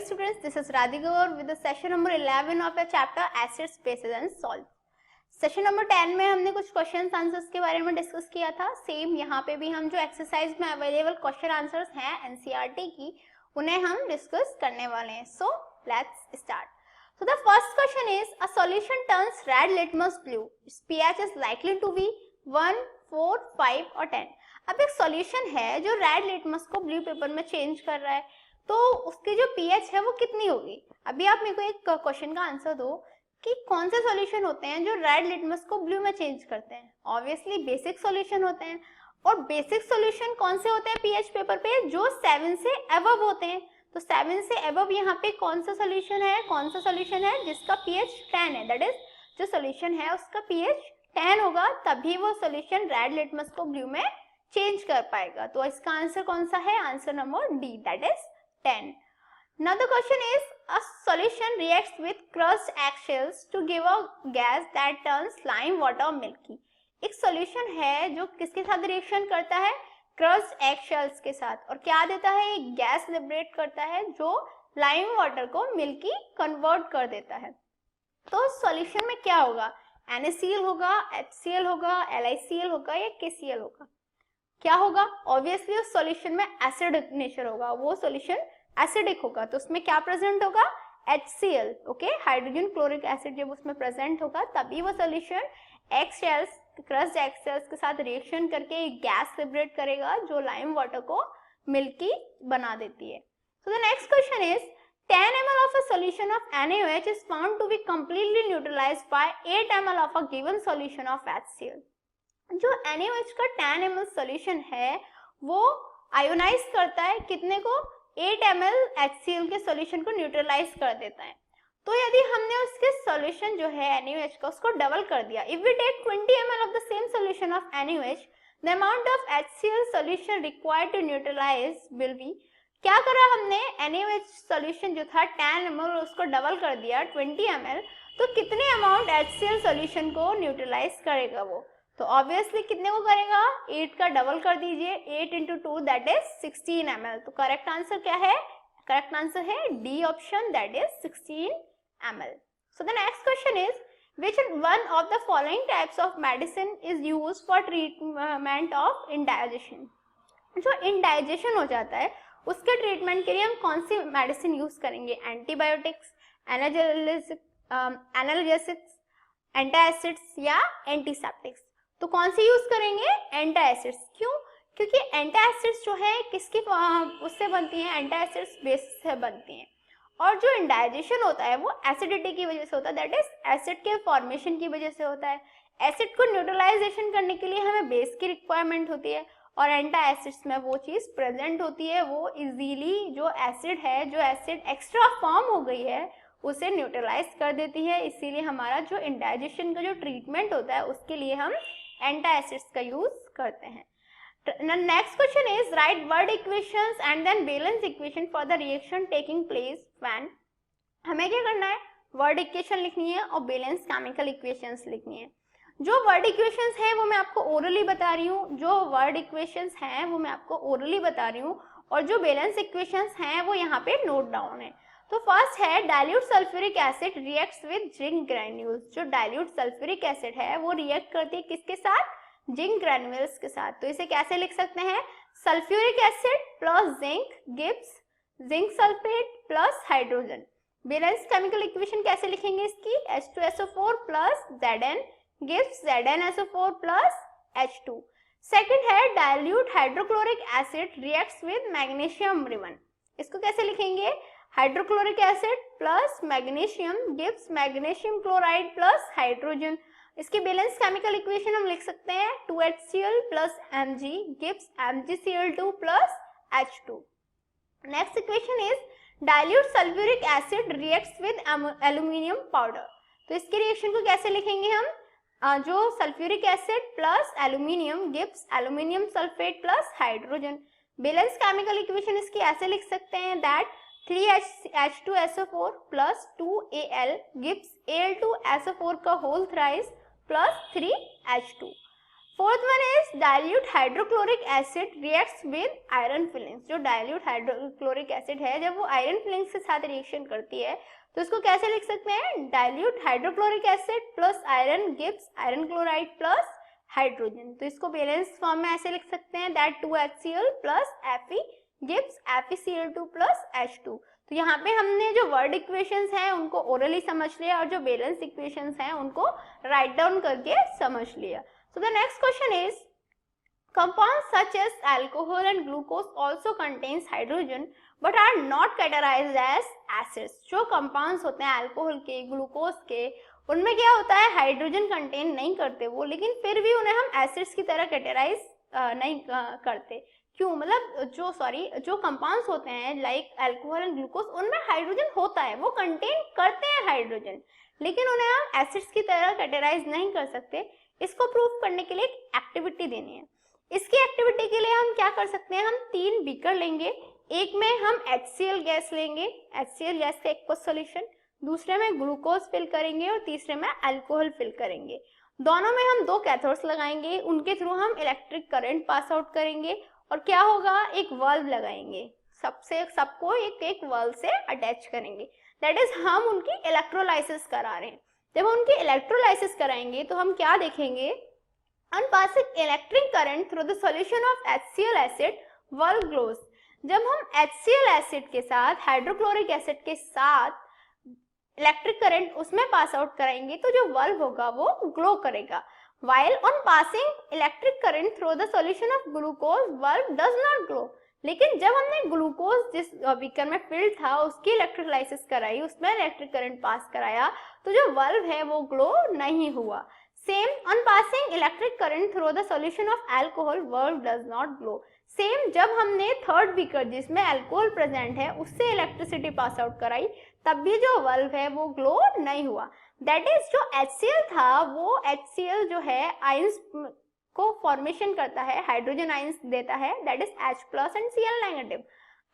students, this is Radhika with the session number 11 of your chapter Acids, Bases and Salts. Session number 10 में हमने कुछ question answers के बारे में discuss किया था. सेम यहाँ पे भी हम जो एक्सरसाइज में अवेलेबल क्वेश्चन आंसर्स हैं एनसीईआरटी की, उन्हें हम डिस्कस करने वाले हैं. So let's start. So the first question is, a solution turns red litmus blue. Its pH is likely to be 1, 4, 5 और 10. अब एक सॉल्यूशन है जो रेड लिटमस को ब्लू पेपर में चेंज कर रहा है, तो उसकी जो पीएच है वो कितनी होगी. अभी आप मेरे को एक क्वेश्चन का आंसर दो कि कौन से सॉल्यूशन होते हैं जो रेड लिटमस को ब्लू में चेंज करते हैं. ऑब्वियसली बेसिक सॉल्यूशन होते हैं. और बेसिक सॉल्यूशन कौन से होते हैं पीएच पेपर पे? जो 7 से अबव होते हैं. तो 7 से अबव यहाँ पे कौन सा सॉल्यूशन है? कौन सा सॉल्यूशन है जिसका पीएच 10 है? दैट इज जो सॉल्यूशन है उसका पीएच 10 होगा, तभी वो सॉल्यूशन रेड लिटमस को ब्लू में चेंज कर पाएगा. तो इसका आंसर कौन सा है? Answer number D, that is 10. Now the question is, a solution reacts with crushed eggshells to give a gas that turns lime water milky. एक सॉल्यूशन है जो किसके साथ रिएक्शन करता है? क्रस्ड एगशेल्स के साथ. और क्या देता है? एक गैस लिबरेट करता है जो लाइम वाटर को मिल्की कन्वर्ट कर देता है. तो सॉल्यूशन में क्या होगा? NaCl होगा, HCl होगा, LiCl होगा या KCl होगा? क्या होगा? ऑब्वियसली उस सॉल्यूशन में एसिडिक नेचर होगा, वो सॉल्यूशन एसिडिक होगा. तो उसमें क्या प्रेजेंट होगा? HCl. Okay, hydrogen chloric acid जब उसमें प्रेजेंट होगा तभी वो सॉल्यूशन एगशेल्स, क्रस्ड एगशेल्स के साथ रिएक्शन करके एक गैस लिबरेट करेगा जो लाइम वाटर को मिल्की बना देती है. सो the next question is, 10 ml of a solution of NaOH is found to be completely neutralized by 8 ml of a given solution of HCl. जो NaOH का 10 ml सॉल्यूशन है वो आयोनाइज करता है कितने को? 8 ml HCl के सॉल्यूशन को न्यूट्रलाइज कर देता है. तो यदि हमने उसके सॉल्यूशन जो है NaOH का उसको डबल कर दिया, if we take 20 ml of the same solution of NaOH, the amount of HCl solution required to neutralize will be, क्या करा हमने? NaOH सॉल्यूशन जो था 10 ml उसको डबल कर दिया 20 ml, तो कितने अमाउंट HCl सॉल्यूशन को न्यूट्रलाइज करेगा वो? तो ऑब्वियसली कितने को करेगा? 8 का डबल कर दीजिए, 8 into 2 दैट इज 16 ml. तो करेक्ट आंसर क्या है? करेक्ट आंसर है D option, that is 16 ml. So the next question is, which one of the following types of medicine is used for treatment of indigestion? जो indigestion हो जाता है उसके treatment के लिए हम कौन सी मेडिसिन यूज करेंगे? एंटीबायोटिक्स, एनाल्जेसिक्स, एंटासिड्स या एंटीसेप्टिक्स? तो कौन सी यूज करेंगे? एंटासिड्स. क्यों? क्योंकि एंटासिड्स जो है किसकी उससे बनती हैं? एंटासिड्स बेस से बनती हैं. और जो इंडाइजेशन होता है वो एसिडिटी की वजह से होता है, दैट इज एसिड के फॉर्मेशन की वजह से होता है. एसिड को न्यूट्रलाइजेशन करने के लिए हमें बेस की रिक्वायरमेंट होती है और एंटासिड्स में वो चीज प्रेजेंट होती है. वो इजीली जो एसिड है, जो एसिड एक्स्ट्रा फॉर्म हो गई है उसे न्यूट्रलाइज कर देती है. इसीलिए हमारा जो इंडाइजेशन का जो ट्रीटमेंट होता है उसके लिए हम एंटासिड्स का यूज करते हैं. Next question is, write word equations and then balance equation for the reaction taking place when. हमें क्या करना है? वर्ड इक्वेशन लिखनी है और बैलेंस केमिकल इक्वेशंस लिखनी है. जो वर्ड इक्वेशंस हैं वो मैं आपको ओरली बता रही हूँ, जो वर्ड इक्वेशंस हैं वो मैं आपको ओरली बता रही हूँ, और जो बैलेंस इक्वेशंस हैं वो यहाँ पे नोट डाउन है. तो फर्स्ट है, dilute sulphuric acid reacts with zinc granules. जो डाइल्यूट सल्फ्यूरिक एसिड है वो रिएक्ट करती है किसके साथ? जिंक ग्रैन्यूल्स के साथ. तो इसे कैसे लिख सकते हैं? Sulphuric acid plus zinc gives zinc sulphate plus hydrogen. Balance chemical equation कैसे लिखेंगे इसकी? H2SO4 plus Zn gives ZnSO4 plus H2. Second है, dilute hydrochloric acid reacts with magnesium ribbon. इसको कैसे लिखेंगे? Hydrochloric acid plus magnesium gives magnesium chloride plus hydrogen. इसकी balance chemical equation हम लिख सकते हैं 2HCl plus Mg gives MgCl2 plus H2. Next equation is, dilute sulphuric acid reacts with aluminium powder. तो इसके रिएक्शन को कैसे लिखेंगे हम? जो sulphuric acid plus aluminium gives aluminium sulphate plus hydrogen. Balance chemical equation इसकी ऐसे लिख सकते हैं that 3H2SO4 plus 2Al gives Al2SO4 का whole thrice plus 3H2. Fourth one is dilute hydrochloric acid reacts with iron filings. जो dilute hydrochloric acid है जब वो आयरन फिलिंग्स के साथ रिएक्शन करती है तो इसको कैसे लिख सकते हैं, dilute hydrochloric acid plus iron gives iron chloride plus hydrogen. तो इसको बैलेंस फॉर्म में ऐसे लिख सकते हैं that 2HCl plus Fe gives FeCl2 plus H2। तो यहाँ पे हमने जो वर्ड इक्वेशंस हैं उनको ओरली समझ लिया और जो बैलेंस इक्वेशंस हैं उनको राइट डाउन करके समझ लिया। So the next question is, compounds such as alcohol and glucose also contains hydrogen but are not categorized as acids। जो compounds होते हैं अल्कोहल के, ग्लूकोज के, उनमें क्या होता है, हाइड्रोजन कंटेन नहीं करते वो, लेकिन फिर भी उन्हें हम एसिड्स की तरह कैटेगराइज नहीं करते। क्यों, मतलब जो कंपाउंड्स होते हैं लाइक अल्कोहल एंड ग्लूकोज उनमें हाइड्रोजन होता है, वो कंटेन करते हैं हाइड्रोजन, लेकिन उन्हें हम एसिड्स की तरह कैटेगराइज नहीं कर सकते। इसको प्रूव करने के लिए एक एक्टिविटी देनी है। इसकी एक्टिविटी के लिए हम क्या कर सकते हैं, हम 3 बीकर लेंगे, एक में हम HCl गैस लेंगे, HCl गैस का एक्वस सॉल्यूशन, दूसरे में ग्लूकोज फिल करेंगे और तीसरे में अल्कोहल फिल करेंगे। दोनों में हम 2 कैथोड्स लगाएंगे, उनके थ्रू हम इलेक्ट्रिक करंट पास आउट करेंगे और क्या होगा, एक वाल्व लगाएंगे, सबको एक वाल्व से अटैच करेंगे, दैट इज हम उनकी इलेक्ट्रोलाइसिस करा रहे हैं। जब हम उनकी इलेक्ट्रोलाइसिस कराएंगे तो हम क्या देखेंगे, on passing electric current through the solution of HCl acid वाल्व ग्लोज। जब हम HCl एसिड के साथ हाइड्रोक्लोरिक एसिड के साथ इलेक्ट्रिक करंट उसमें पास आउट कराएंगे तो जो वाल्व होगा वो ग्लो करेगा। while on passing electric current through the solution of glucose valve does not glow। लेकिन जब हमने ग्लूकोज जिस बीकर में फिल्ड था उसकी इलेक्ट्रोलाइसिस कराई, उसमें इलेक्ट्रिक करंट पास कराया, तो जो वाल्व है वो ग्लो नहीं हुआ। Same on passing electric current through the solution of alcohol valve does not glow. Same जब हमने थर्ड बीकर जिसमें अल्कोहल प्रेजेंट है उससे इलेक्ट्रिसिटी पास आउट कराई तब भी जो वाल्व है वो ग्लो नहीं हुआ। दैट इज जो HCl था वो HCl जो है आयंस को फॉर्मेशन करता है, हाइड्रोजन आयंस देता है, that is H+ and Cl negative.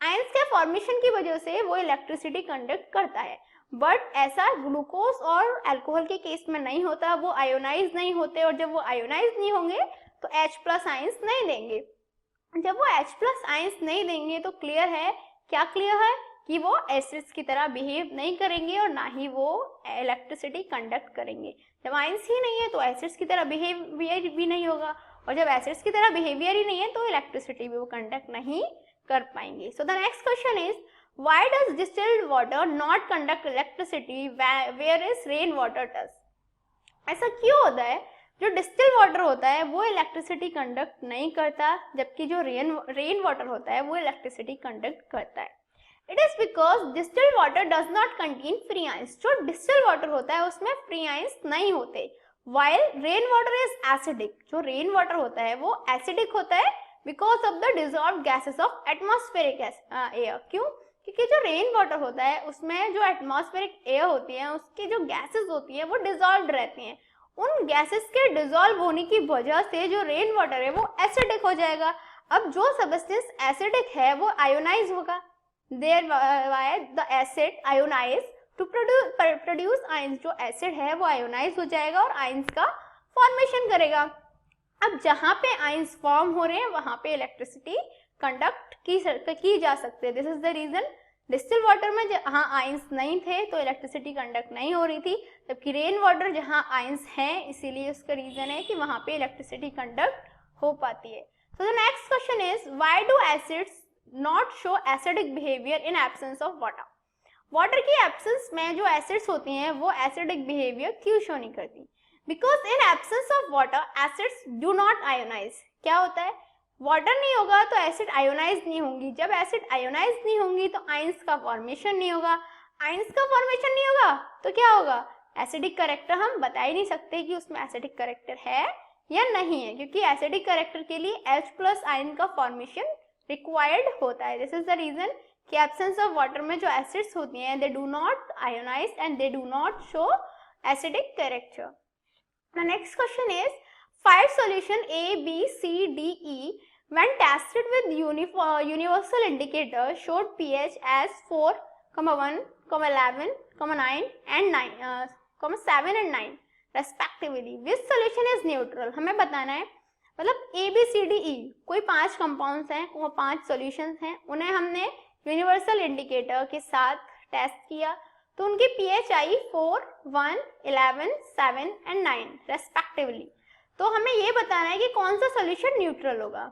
Ions के फॉर्मेशन की वजह से वो इलेक्ट्रिसिटी कंडक्ट करता है, बट ऐसा ग्लूकोज और अल्कोहल के केस में नहीं होता, वो आयोनाइज नहीं होते और जब वो आयोनाइज नहीं होंगे तो H+ आयंस नहीं देंगे। जब वो H+ आयंस नहीं देंगे तो क्लियर है, क्या क्लियर है कि वो एसिड्स की तरह बिहेव नहीं करेंगे और ना ही वो इलेक्ट्रिसिटी कंडक्ट करेंगे। जब आयंस ही नहीं है तो एसिड्स की तरह बिहेवियर भी नहीं होगा और जब एसिड्स की तरह बिहेवियर ही नहीं है तो इलेक्ट्रिसिटी भी वो कंडक्ट नहीं कर पाएंगे। So the next question is, why does distilled water not conduct electricity where is rain water does. ऐसा क्यों होता है, जो डिस्टिल वाटर होता है वो इलेक्ट्रिसिटी कंडक्ट नहीं करता, जबकि जो रेन वाटर होता है वो इलेक्ट्रिसिटी कंडक्ट करता है। It is because distilled water does not contain free ions। जो distilled water होता है उसमें free ions नहीं होते, while rain water is acidic। जो rain water होता है वो acidic होता है because of the dissolved gases of atmospheric air। क्यों, क्योंकि जो rain water होता है उसमें जो atmospheric air होती है उसकी जो gases होती है वो dissolved रहती हैं, उन gases के dissolve होने की वजह से जो rain water है वो acidic हो जाएगा। अब जो substance acidic है वो ionize होगा, thereby the acid ionize to produce ions। जो एसिड है वो आयोनाइज हो जाएगा और आयंस का फॉर्मेशन करेगा। अब जहाँ पे आयंस फॉर्म हो रहे हैं वहाँ पे इलेक्ट्रिसिटी कंडक्ट की जा सकती है। This is the reason distil water में जहाँ आयंस नहीं थे तो इलेक्ट्रिसिटी कंडक्ट नहीं हो रही थी, जबकि रेन वाटर जहाँ आयंस हैं इसीलिए उसका रीजन है कि वहाँ पे इलेक्ट्रिसिटी कंडक्ट हो पाती है। सो the next question is, why do acids not show acidic behaviour in absence of water. Water की एब्सेंस में जो एसिड्स होती हैं वो एसिडिक बिहेवियर क्यों शो नहीं करती, because in absence of water acids do not ionise. क्या होता है, वाटर नहीं होगा तो एसिड आयोनाइज नहीं होंगी, जब एसिड आयोनाइज नहीं होंगी तो आयंस का फॉर्मेशन नहीं होगा, आयंस का फॉर्मेशन नहीं होगा तो क्या होगा, एसिडिक कैरेक्टर हम बता ही नहीं सकते कि उसमें एसिडिक कैरेक्टर है या नहीं है, क्योंकि एसिडिक कैरेक्टर के लिए H+ आयन का फॉर्मेशन रिक्वायर्ड होता है। दिस इज द रीजन कि एब्सेंस ऑफ वाटर में जो एसिड्स होती हैं they do not ionise and they do not show acidic character. The next question is, 5 solution A, B, C, D, E when tested with universal indicator showed pH as 4, 1, 11, 9 and 7 and 9 respectively। Which solution is neutral। हमें बताना है मतलब ABCDE कोई 5 compounds हैं, वो 5 solutions हैं, उन्हें हमने यूनिवर्सल इंडिकेटर के साथ टेस्ट किया तो उनकी pH आई 4, 1, 11, 7 एंड 9 रेस्पेक्टिवली। तो हमें ये बताना है कि कौन सा सॉल्यूशन न्यूट्रल होगा।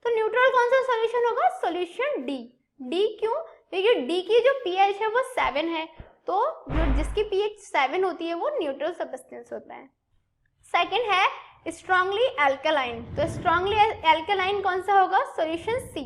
तो न्यूट्रल कौन सा सॉल्यूशन होगा? Solution D. डी क्यों? क्योंकि डी की जो pH है वो 7 है, तो जो जिसकी pH 7 होती है वो न्यूट्रल सब्सटेंस होता है। सेकंड है स्ट्रांगली एल्कलाइन। तो स्ट्रांगली एल्कलाइन कौन सा होगा? सॉल्यूशन सी।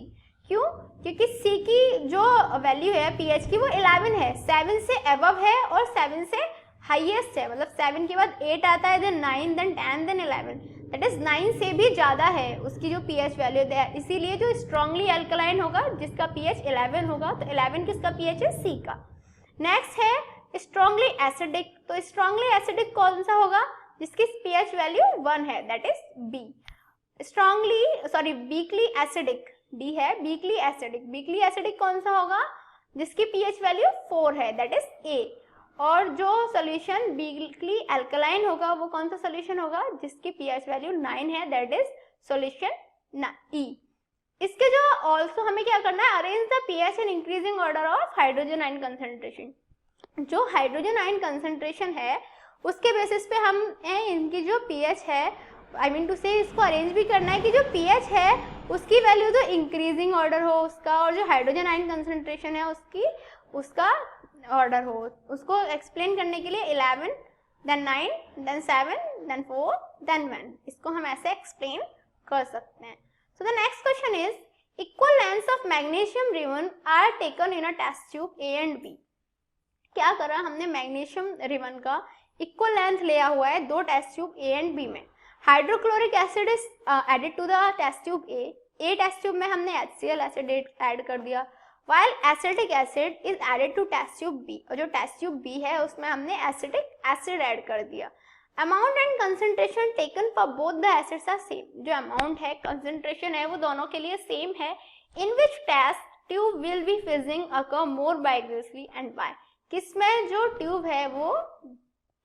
क्यों? क्योंकि सी की जो वैल्यू है pH की वो 11 है, 7 से अबव है और 7 से हाईएस्ट है, मतलब 7 के बाद 8 आता है, then 9, then 10, then 11, that is 9 से भी ज़्यादा है उसकी जो pH वैल्यू है। इसीलिए जो स्ट्रांगली एल्कलाइन होगा जिसका pH 11 होगा, तो 11 किसका pH है? सी का। नेक्स्ट है स्ट्रांगली एसिडिक। तो स्ट्रांगली एसिडिक कौन सा होगा? जिसकी pH वैल्यू 1 है, that is B. Weakly acidic, D है वीकली एसिडिक। वीकली एसिडिक कौन सा होगा? जिसकी pH वैल्यू 4 है, दैट इज ए। और जो सॉल्यूशन वीकली एल्कलाइन होगा वो कौन सा सॉल्यूशन होगा? जिसकी pH वैल्यू 9 है, दैट इज सॉल्यूशन ई। इसके जो ऑल्सो हमें क्या करना है? Arrange the pH in increasing order of hydrogen ion concentration. जो हाइड्रोजन आयन कंसंट्रेशन है उसके बेसिस पे हम इनकी जो pH है, आई मीन टू से इसको अरेंज भी करना है कि जो pH है उसकी वैल्यू तो इंक्रीजिंग ऑर्डर हो उसका, और जो हाइड्रोजन आयन कंसंट्रेशन है उसका ऑर्डर हो। उसको एक्सप्लेन करने के लिए 11, देन 9, देन 7, देन 4, देन 1, इसको हम ऐसे एक्सप्लेन कर सकते हैं। So the next question is equal lengths of magnesium ribbon are taken in a test tube A and B. क्या करा हमने? मैग्नीशियम रिबन का इक्वल लेंथ लिया हुआ है दो test tube A and B में। Hydrochloric acid is added to the test tube A test tube में हमने HCl एसिड ऐड कर दिया, while acetic acid is added to test tube B, और जो टेस्ट ट्यूब बी है उसमें हमने एसिटिक एसिड ऐड कर दिया। Amount and concentration taken for both the acids are same. जो अमाउंट है, कंसंट्रेशन है, वो दोनों के लिए सेम है। In which test tube will be fizzing occur more vigorously and by. किसमें जो ट्यूब है वो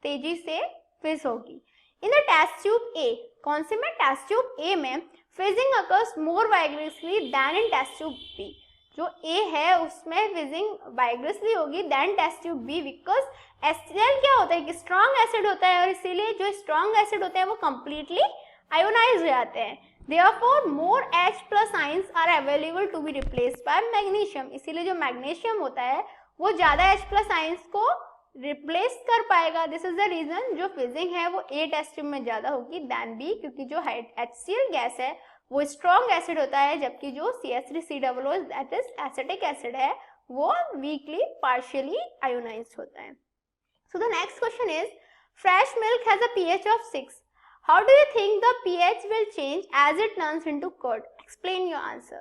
तेजी से फिज होगी? In the test tube A. कौन से में? टेस्ट ट्यूब ए में fizzing occurs more vigorously than in test tube B. जो ए है उसमें फिजिंग वाइग्रेसली होगी then test tube B, because HCl क्या होता है? कि स्ट्रॉन्ग एसिड होता है, और इसीलिए जो स्ट्रॉन्ग एसिड होते हैं वो कंप्लीटली आयोनाइज हो जाते हैं। Therefore, more H+ ions are available to be replaced by magnesium. इसीलिए जो मैग्नीशियम होता है वो ज्यादा H+ आयंस को रिप्लेस कर पाएगा। दिस इज द रीजन जो फिजिंग है वो ए टेस्ट ट्यूब में ज्यादा होगी देन बी, क्योंकि जो HCl गैस है वो स्ट्रॉन्ग एसिड होता है, जबकि जो CH3COO that is acetic acid है वो वीकली पार्शियली आयोनाइज्ड होता है। सो the next question is fresh milk has a pH of 6. How do you think the pH will change as it turns into curd? Explain your answer.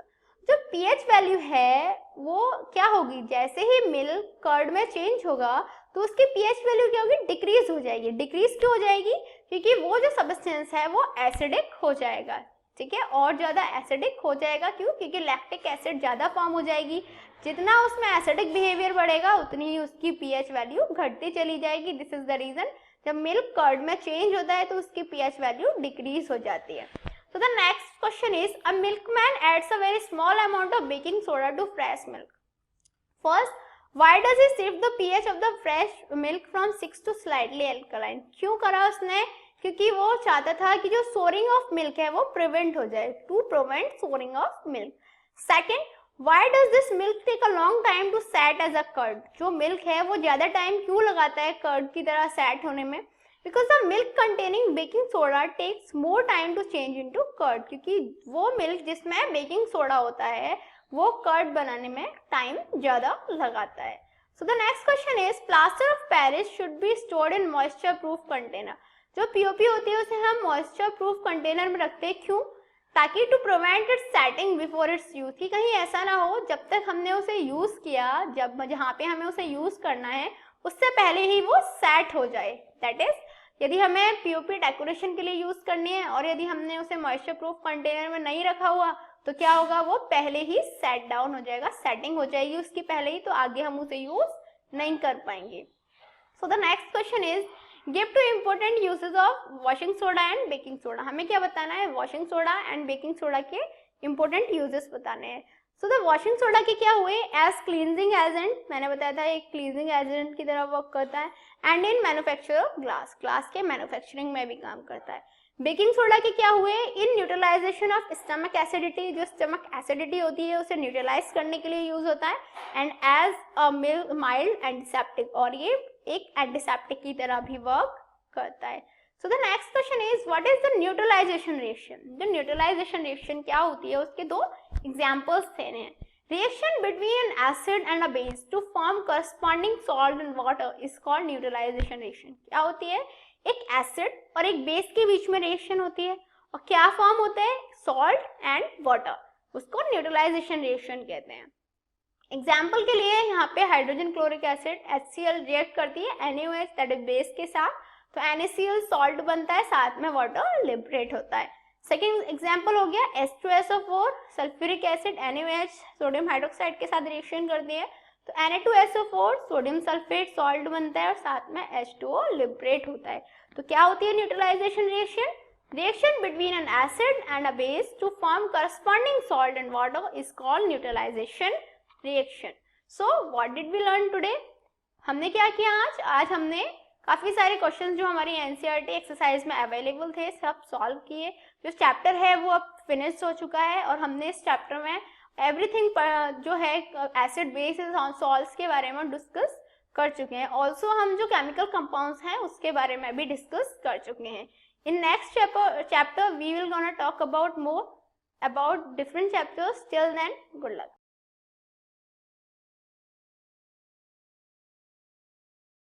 जो pH value है वो क्या होगी? जैसे ही milk curd में change होगा तो उसकी pH वैल्यू क्या होगी? डिक्रीज हो जाएगी। डिक्रीज क्यों हो जाएगी? क्योंकि वो जो सब्सटेंस है वो एसिडिक हो जाएगा, ठीक है, और ज्यादा एसिडिक हो जाएगा। क्यों? क्योंकि लैक्टिक एसिड ज्यादा फॉर्म हो जाएगी। जितना उसमें एसिडिक बिहेवियर बढ़ेगा उतनी ही उसकी pH वैल्यू घटती चली जाएगी। दिस इज द रीजन जब मिल्क कर्ड में चेंज होता है तो उसकी pH वैल्यू डिक्रीज हो जाती है। So the next question is a milkman adds a very small amount of baking soda to fresh milk. First, why does he shift the pH of the fresh milk from 6 to slightly alkaline? क्यों करा उसने? क्योंकि वो चाहता था कि जो soaring of milk है वो prevent हो जाए, to prevent soaring of milk. Second, why does this milk take a long time to set as a curd? जो milk है वो ज़्यादा time क्यों लगाता है curd की तरह set होने में? Because the milk containing baking soda takes more time to change into curd. क्योंकि वो milk जिसमें baking soda होता है वो curd बनाने में time ज़्यादा लगाता है। So the next question is plaster of Paris should be stored in moisture proof container. जो POP होती है उसे हम moisture proof container में रखते हैं। क्यों? ताकि to prevent its setting before its use, कि कहीं ऐसा ना हो जब तक हमने उसे यूज किया, जब जहाँ पे हमें उसे यूज करना है उससे पहले ही वो सेट हो जाए। दैट इज यदि हमें पीओपी डेकोरेशन के लिए यूज करनी है और यदि हमने उसे मॉइस्चर प्रूफ कंटेनर में नहीं रखा हुआ तो क्या होगा? वो पहले ही सेट डाउन हो जाएगा, सेटिंग हो जाएगी उसकी पहले ही, तो आगे हम उसे यूज नहीं कर पाएंगे। So the next question is give two important uses of washing soda and baking soda. हमें क्या बताना है, washing soda and baking soda के इम्पोर्टेंट यूजेस बताने हैं। सो द वॉशिंग सोडा के क्या हुए, एज क्लींजिंग एजेंट, मैंने बताया था एक क्लींजिंग एजेंट की तरह वर्क करता है, and in manufacture of glass, glass के मैन्युफैक्चरिंग में भी काम करता है। बेकिंग सोडा के क्या हुए, इन न्यूट्रलाइजेशन ऑफ स्टमक एसिडिटी, जो स्टमक एसिडिटी होती है उसे न्यूट्रलाइज करने के लिए यूज होता है, and as a mild antiseptic, और ये एक एंटीसेप्टिक की तरह भी वर्क करता है। So the next question is what is the neutralization reaction? The neutralization reaction क्या होती है, उसके दो examples देने हैं। Reaction between an acid and a base to form corresponding salt and water is called neutralization reaction। क्या होती है, एक acid और एक base के बीच में reaction होती है और क्या form होता है, salt and water, उसको neutralization reaction कहते हैं। एग्जाम्पल के लिए यहाँ पे hydrogen chloric acid HCl react करती है NaOH दैट इज बेस के साथ, तो NaCl सॉल्ट बनता है, साथ में वाटर लिबरेट होता है। सेकेंड एग्जाम्पल हो गया H2SO4 sulphuric acid NaOH sodium hydroxide के साथ रिएक्शन करती है, तो Na2SO4 सोडियम सल्फेट सॉल्ट बनता है और साथ में H2O लिबरेट होता है। तो क्या होती है neutralisation reaction, reaction between an acid and a base to form corresponding salt and water is called neutralization reaction. So what did we learn today? हमने क्या किया आज हमने काफी सारे क्वेश्चंस जो हमारी एनसीईआरटी एक्सरसाइज में अवेलेबल थे सब सॉल्व किए। जो चैप्टर है वो अब फिनिश हो चुका है और हमने इस चैप्टर में एवरीथिंग जो है एसिड बेस सॉल्ट्स के बारे में डिस्कस कर चुके हैं। ऑल्सो हम जो केमिकल कंपाउंड्स हैं उसके बारे में भी डिस्कस कर चुके हैं। In next chapter we will gonna talk about more about different chapters. Till then, good luck.